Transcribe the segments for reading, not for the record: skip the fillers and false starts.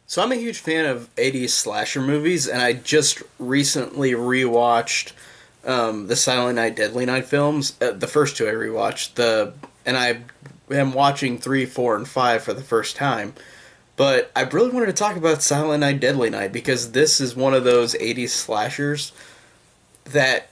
So I'm a huge fan of 80s slasher movies, and I just recently rewatched the Silent Night, Deadly Night films. The first two I rewatched. And I am watching 3, 4, and 5 for the first time. But I really wanted to talk about Silent Night, Deadly Night because this is one of those 80s slashers that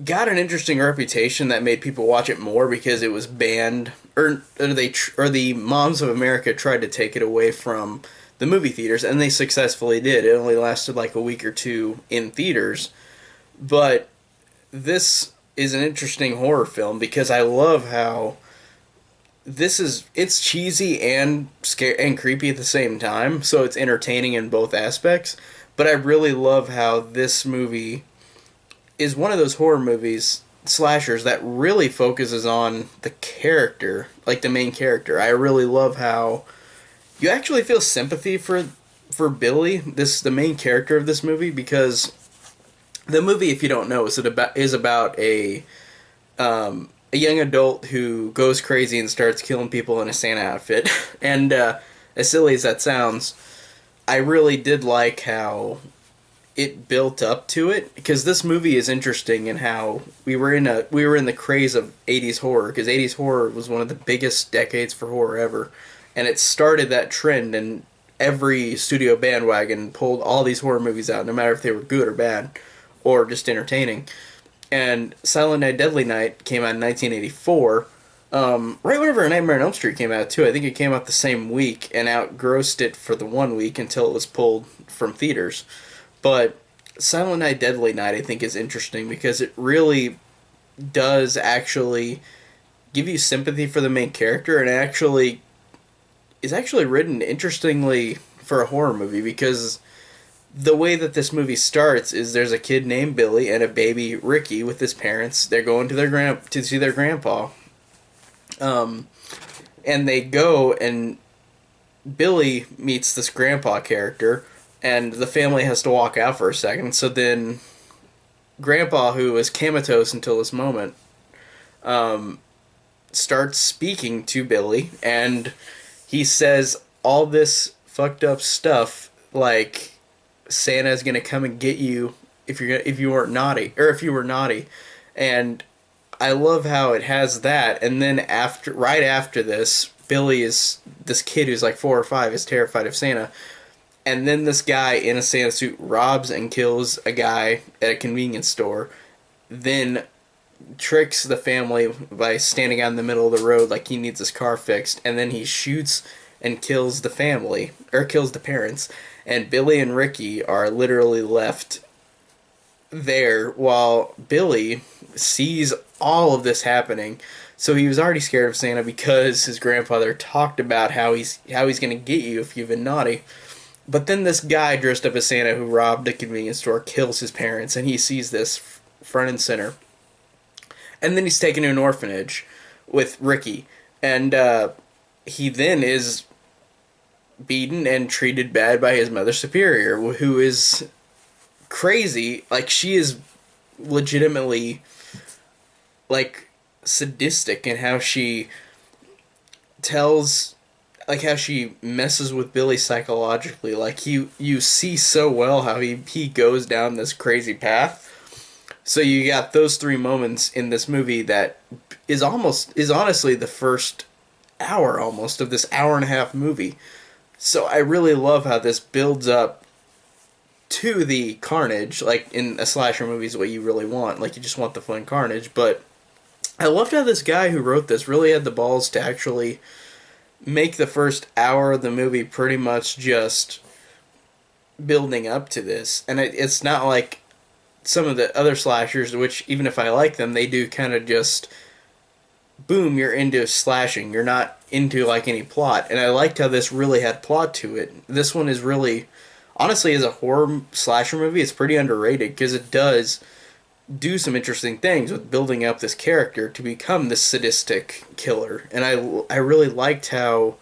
got an interesting reputation that made people watch it more because it was banned, or the Moms of America tried to take it away from the movie theaters, and they successfully did. It only lasted like a week or two in theaters, but this is an interesting horror film because I love how it's cheesy and scary and creepy at the same time, so it's entertaining in both aspects. But I really love how this movie is one of those horror movies slashers that really focuses on the character, like the main character. I really love how you actually feel sympathy for Billy, this the main character of this movie, because the movie, if you don't know, is about a young adult who goes crazy and starts killing people in a Santa outfit. And as silly as that sounds, I really did like how it built up to it, because this movie is interesting in how we were in the craze of 80s horror, because 80s horror was one of the biggest decades for horror ever, and it started that trend, and every studio bandwagon pulled all these horror movies out, no matter if they were good or bad or just entertaining. And Silent Night, Deadly Night came out in 1984, right whenever Nightmare on Elm Street came out too. I think it came out the same week and outgrossed it for the 1 week until it was pulled from theaters. But Silent Night, Deadly Night, I think, is interesting because it really does actually give you sympathy for the main character, and it actually is actually written interestingly for a horror movie, because the way that this movie starts is there's a kid named Billy and a baby Ricky with his parents. They're going to see their grandpa, um, and they go, and Billy meets this grandpa character, and the family has to walk out for a second. So then Grandpa, who was comatose until this moment, um, starts speaking to Billy, and he says all this fucked up stuff like Santa's gonna come and get you if you weren't naughty, or if you were naughty. And I love how it has that, and then right after this, Billy is this kid who's like 4 or 5 is terrified of Santa, and then this guy in a Santa suit robs and kills a guy at a convenience store, then tricks the family by standing out in the middle of the road like he needs his car fixed, and then he shoots and kills the family, or kills the parents, and Billy and Ricky are literally left there while Billy sees all of this happening. So he was already scared of Santa because his grandfather talked about how he's going to get you if you've been naughty. But then this guy dressed up as Santa who robbed a convenience store kills his parents, and he sees this front and center. And then he's taken to an orphanage with Ricky, and he then is beaten and treated bad by his mother superior, who is crazy. Like, she is legitimately like sadistic in how she tells like how she messes with Billy psychologically. Like, you see so well how he goes down this crazy path. So you got those three moments in this movie that is honestly the first hour almost of this hour and a half movie. So I really love how this builds up to the carnage, like in a slasher movie is what you really want. Like, you just want the fun carnage. But I loved how this guy who wrote this really had the balls to actually make the first hour of the movie pretty much just building up to this. And it's not like some of the other slashers, which, even if I like them, they do kind of just boom, you're into slashing. You're not into like any plot. And I liked how this really had plot to it. This one is really, honestly, as a horror slasher movie, it's pretty underrated because it does do some interesting things with building up this character to become this sadistic killer. And I really liked how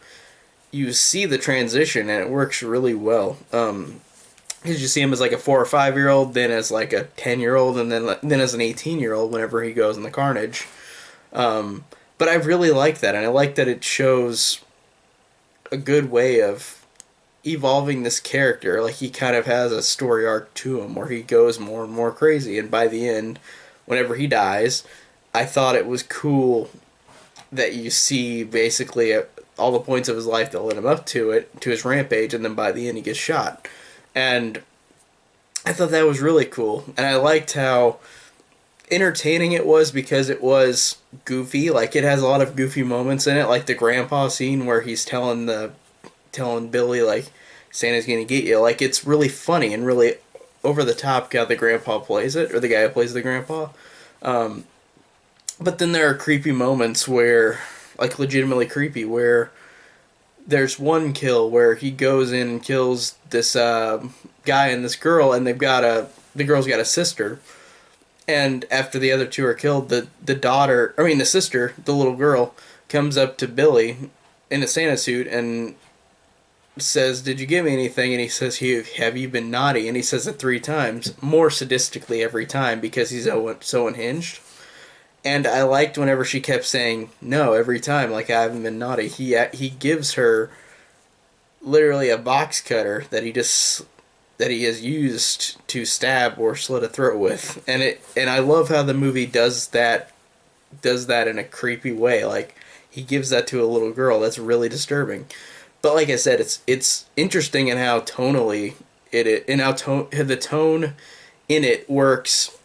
you see the transition, and it works really well. Because you see him as like a 4 or 5 year old, then as like a 10 year old, and then as an 18 year old whenever he goes in the carnage. Um, but I really like that, and I like that it shows a good way of evolving this character. Like he kind of has a story arc to him where he goes more and more crazy, and by the end, whenever he dies, I thought it was cool that you see basically all the points of his life that led him up to it, to his rampage, and then by the end he gets shot. And I thought that was really cool, and I liked how entertaining it was because it was goofy. Like it has a lot of goofy moments in it, like the grandpa scene where he's telling Billy like Santa's gonna get you. Like it's really funny and really over the top how the grandpa plays it, or the guy who plays the grandpa. Um, but then there are creepy moments where, like legitimately creepy, where there's one kill where he goes in and kills this guy and this girl, and the girl's got a sister, and after the other two are killed, the sister, the little girl, comes up to Billy in a Santa suit and says, "Did you give me anything?" And he says, "Have you been naughty?" And he says it 3 times, more sadistically every time because he's so unhinged. And I liked whenever she kept saying no every time, like I haven't been naughty. He gives her literally a box cutter that he has used to stab or slit a throat with, and I love how the movie does that in a creepy way. Like he gives that to a little girl. That's really disturbing. But like I said, it's interesting in how tonally the tone in it works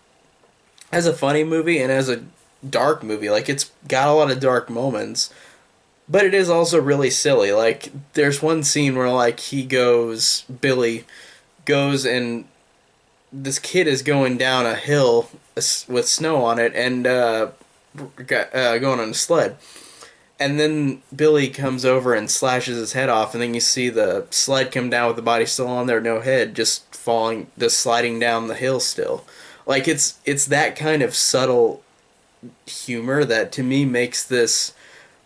as a funny movie and as a dark movie. Like it's got a lot of dark moments, but it is also really silly. Like there's one scene where like Billy goes and this kid is going down a hill with snow on it and going on a sled. And then Billy comes over and slashes his head off, and then you see the sled come down with the body still on there, no head, just sliding down the hill still. Like it's that kind of subtle humor that to me makes this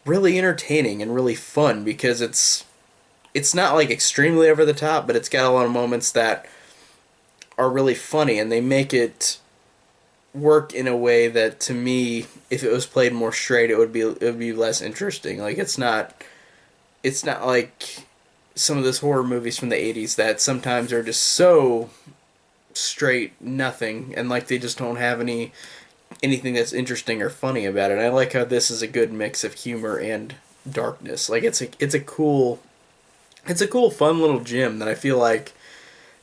really entertaining and really fun because it's not like extremely over the top, but it's got a lot of moments that are really funny, and they make it work in a way that to me, if it was played more straight, it would be less interesting. Like it's not like some of those horror movies from the 80s that sometimes are just so straight nothing, and like they just don't have anything that's interesting or funny about it. And I like how this is a good mix of humor and darkness. Like it's a cool fun little gem that I feel like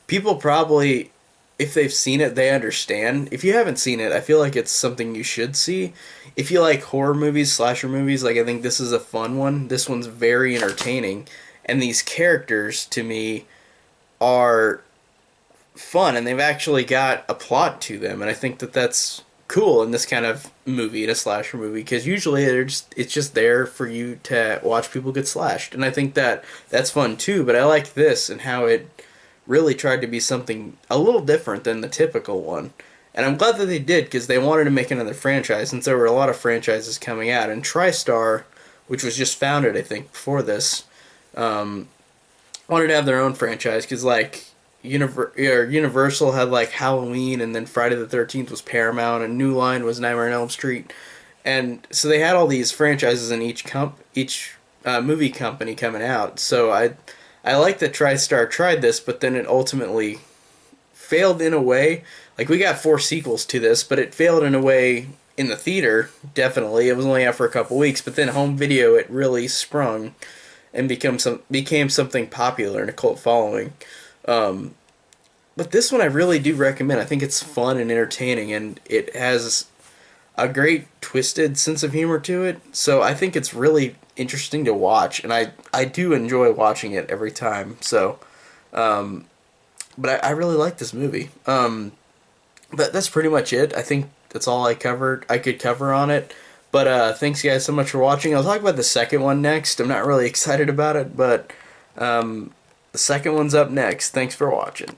people probably, if they've seen it, they understand. If you haven't seen it, I feel like it's something you should see. If you like horror movies, slasher movies, like I think this is a fun one. This one's very entertaining, and these characters to me are fun, and they've actually got a plot to them, and I think that that's cool in this kind of movie, in a slasher movie, because usually it's just there for you to watch people get slashed, and I think that that's fun too. But I like this and how it really tried to be something a little different than the typical one. And I'm glad that they did because they wanted to make another franchise since there were a lot of franchises coming out. And TriStar, which was just founded, I think, before this, wanted to have their own franchise because, like, Universal had, like, Halloween, and then Friday the 13th was Paramount, and New Line was Nightmare on Elm Street. And so they had all these franchises in each movie company coming out. So I like that TriStar tried this, but then it ultimately failed in a way. Like, we got 4 sequels to this, but it failed in a way in the theater, definitely. It was only out for a couple weeks, but then home video, it really sprung and became something popular and a cult following. But this one I really do recommend. I think it's fun and entertaining, and it has a great twisted sense of humor to it. So I think it's really interesting to watch, and I do enjoy watching it every time. So, but I really like this movie. But that's pretty much it. I think that's all I could cover on it. But thanks guys so much for watching. I'll talk about the second one next. I'm not really excited about it, but the second one's up next. Thanks for watching.